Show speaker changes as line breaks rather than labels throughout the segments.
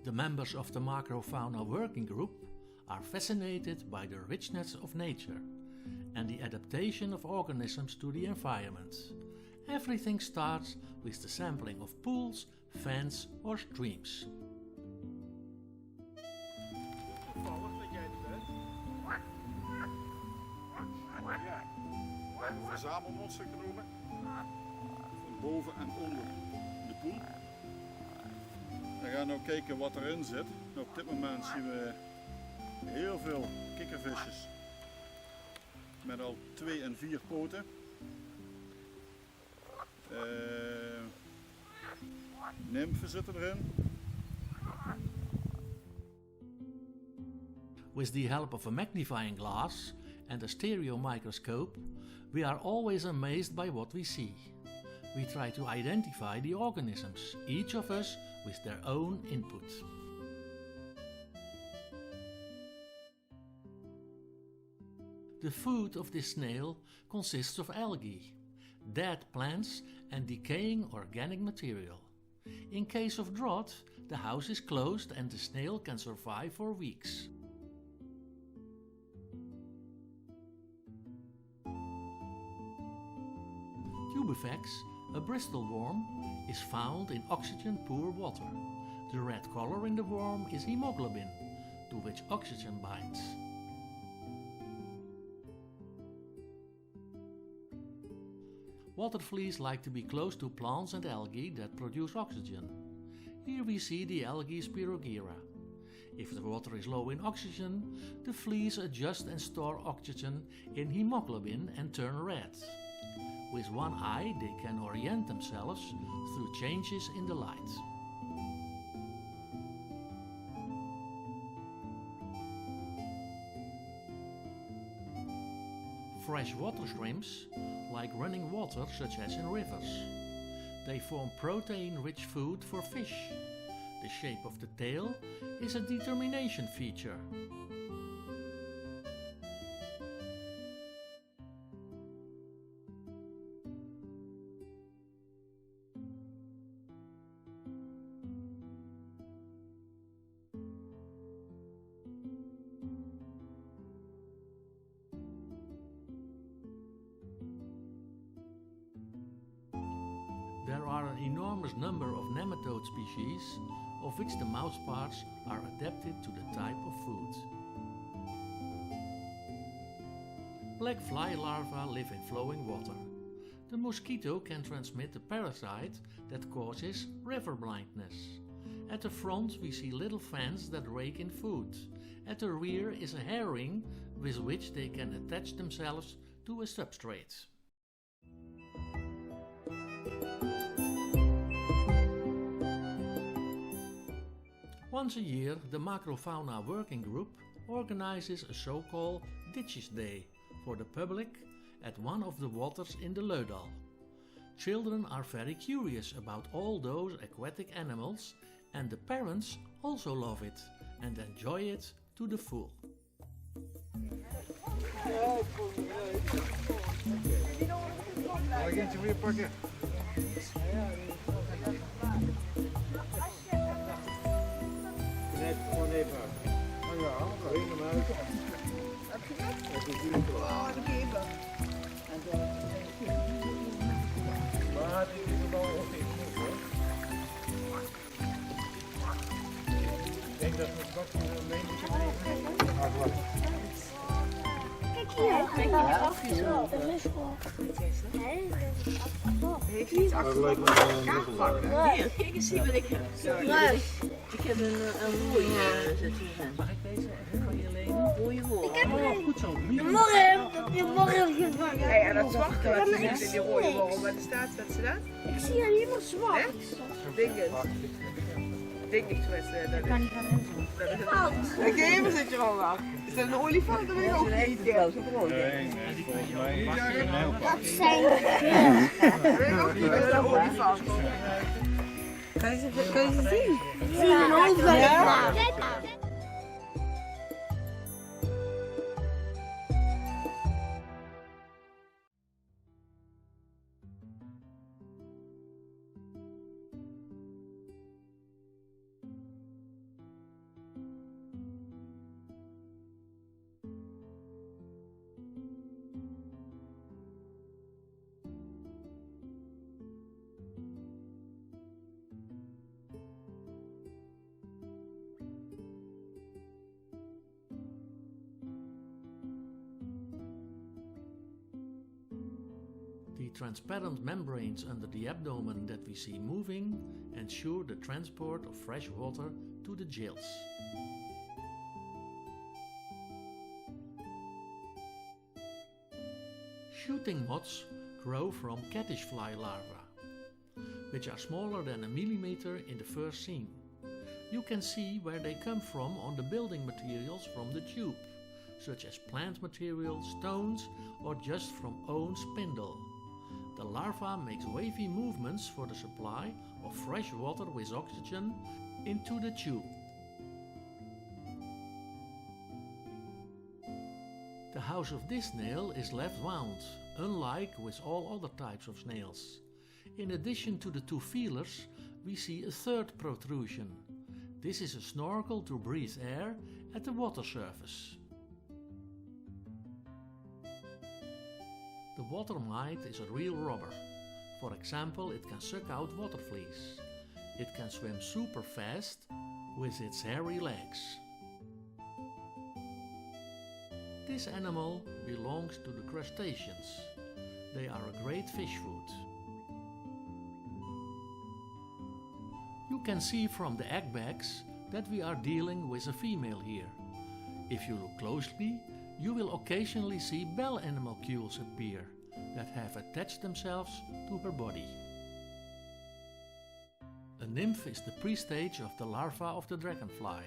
The members of the Macrofauna working group are fascinated by the richness of nature and the adaptation of organisms to the environment. Everything starts with the sampling of pools, fens or streams.
Toevallig dat jij er bent. Ja, we hebben een verzamelmonster genomen. Van boven en onder de poel. We gaan nu kijken wat erin zit. Nou, op dit moment zien we heel veel kikkervisjes met al 2 en 4 poten. Nymfen zitten erin.
With the help of a magnifying glass and a stereo microscope, we are always amazed by what we see. We try to identify the organisms, each of us with their own input. The food of this snail consists of algae, dead plants and decaying organic material. In case of drought, the house is closed and the snail can survive for weeks. Tubifax, a Bristol worm, is found in oxygen-poor water. The red color in the worm is hemoglobin, to which oxygen binds. Water fleas like to be close to plants and algae that produce oxygen. Here we see the algae Spirogyra. If the water is low in oxygen, the fleas adjust and store oxygen in hemoglobin and turn red. With one eye they can orient themselves through changes in the light. Freshwater shrimps like running water such as in rivers. They form protein-rich food for fish. The shape of the tail is a determination feature. There are an enormous number of nematode species, of which the mouthparts are adapted to the type of food. Black fly larvae live in flowing water. The mosquito can transmit a parasite that causes river blindness. At the front we see little fans that rake in food. At the rear is a herring with which they can attach themselves to a substrate. Once a year, the Macrofauna working group organizes a so-called Ditches Day for the public at one of the waters in the Leudal. Children are very curious about all those aquatic animals, and the parents also love it and enjoy it to the full.
Kijk hier, dat is wel. Heeft iets achter kaartpakken? Hier, kijk eens wat ik heb. Ik heb een roei zitten.
Mag ik deze even van je lenen?
Roei hoor.
Ik heb een goed zo.
Morgen gevangen.
Ja, ja, dat zwarte wat ze zit in die rode worm. Maar er staat, wat ze dat?
Ik zie alleen maar zwart.
Dingetjes met ze.
Ik kan niet gaan inzien.
Kijk even, zit je al wel. Is dat een olifant? Dat weet ik ook niet.
Nee, volgens mij is het een heel
Dat zijn
Dat weet ik ook niet. Dat is een olifant. Kan je ze zien?
Ik zie een hoofd bij de
The transparent membranes under the abdomen that we see moving ensure the transport of fresh water to the gills. Shooting moths grow from caddisfly larvae, which are smaller than a millimeter in the first scene. You can see where they come from on the building materials from the tube, such as plant material, stones, or just from own spindle. The larva makes wavy movements for the supply of fresh water with oxygen into the tube. The house of this snail is left wound, unlike with all other types of snails. In addition to the two feelers, we see a third protrusion. This is a snorkel to breathe air at the water surface. The water mite is a real robber. For example, it can suck out water fleas. It can swim super fast with its hairy legs. This animal belongs to the crustaceans. They are a great fish food. You can see from the egg bags that we are dealing with a female here. If you look closely, you will occasionally see bell animalcules appear that have attached themselves to her body. A nymph is the pre-stage of the larva of the dragonfly.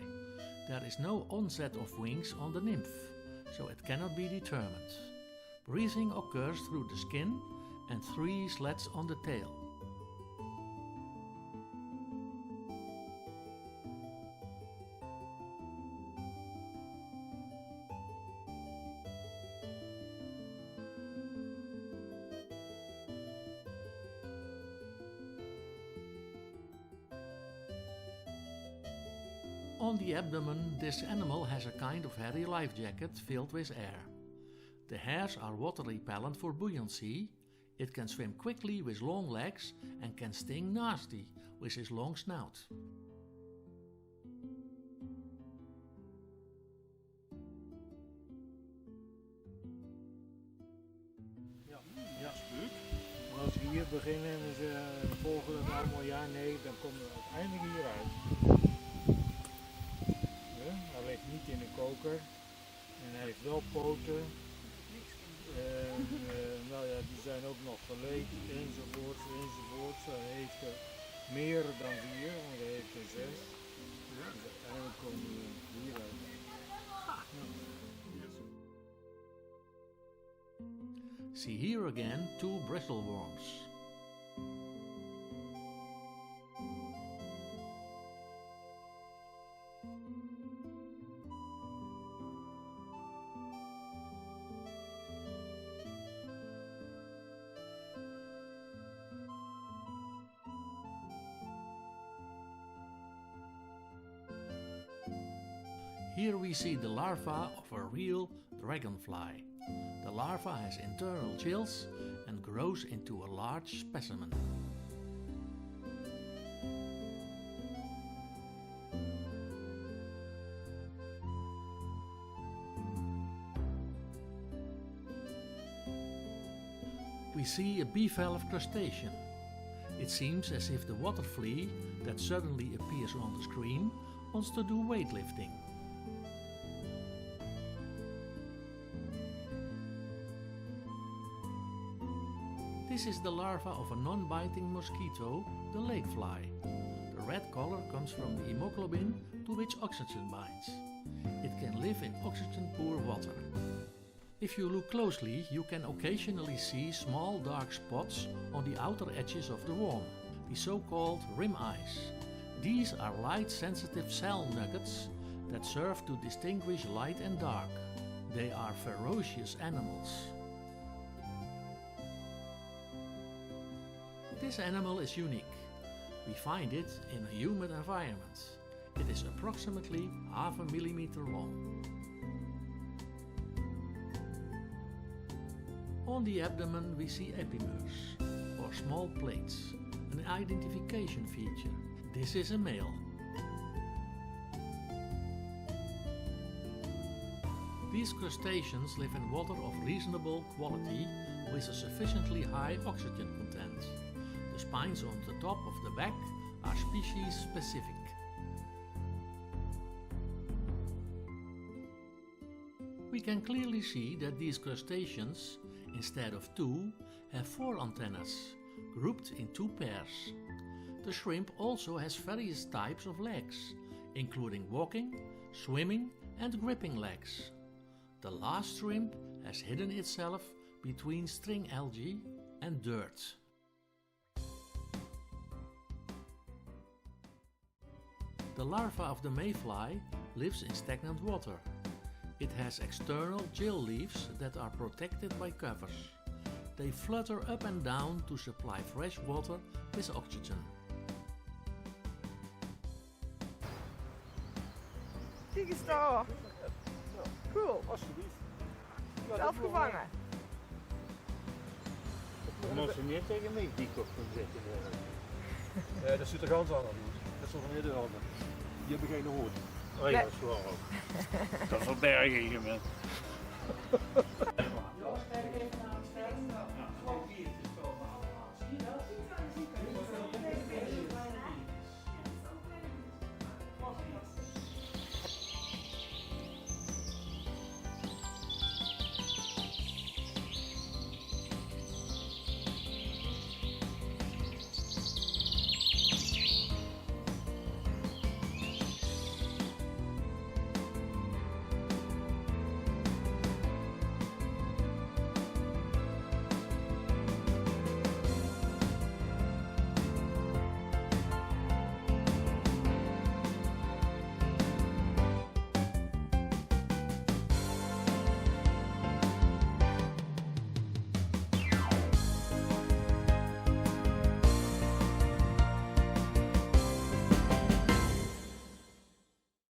There is no onset of wings on the nymph, so it cannot be determined. Breathing occurs through the skin and 3 slits on the tail. On the abdomen, this animal has a kind of hairy life jacket filled with air. The hairs are water repellent for buoyancy. It can swim quickly with long legs and can sting nasty with his long snout.
Ja, spuuk. Maar als we hier beginnen en ze volgen het allemaal ja, nee, dan komen we uiteindelijk hieruit. Ja, hij ligt niet in een koker en hij heeft wel poten. Nou ja, die zijn ook nog geleed enzovoorts. Hij heeft er meer dan 4, want hij heeft er 6. Ja. Dus uiteindelijk komen we hieruit.
See here again 2 bristleworms. Here we see the larva of a real dragonfly. The larva has internal gills and grows into a large specimen. We see a bivalve crustacean. It seems as if the water flea that suddenly appears on the screen wants to do weightlifting. This is the larva of a non-biting mosquito, the lake fly. The red color comes from the hemoglobin to which oxygen binds. It can live in oxygen-poor water. If you look closely, you can occasionally see small dark spots on the outer edges of the worm, the so-called rim eyes. These are light-sensitive cell nuggets that serve to distinguish light and dark. They are ferocious animals. This animal is unique. We find it in a humid environment. It is approximately 0.5 millimeter long. On the abdomen we see epimers, or small plates, an identification feature. This is a male. These crustaceans live in water of reasonable quality with a sufficiently high oxygen content. The spines on the top of the back are species specific. We can clearly see that these crustaceans, instead of 2, have 4 antennas, grouped in 2 pairs. The shrimp also has various types of legs, including walking, swimming and gripping legs. The last shrimp has hidden itself between string algae and dirt. The larva of the mayfly lives in stagnant water. It has external gill leaves that are protected by covers. They flutter up and down to supply fresh water with oxygen.
Kijk eens daar. Cool. Zelf gevangen.
Dan moet ze niet tegen mij die kop gaan zitten.
Ja, dat zit er ganz aan. Dat is toch een Nederlander. Die hebben geen hoort.
Oh ja, dat is wel ook.
Dat is wel bergen hier, man.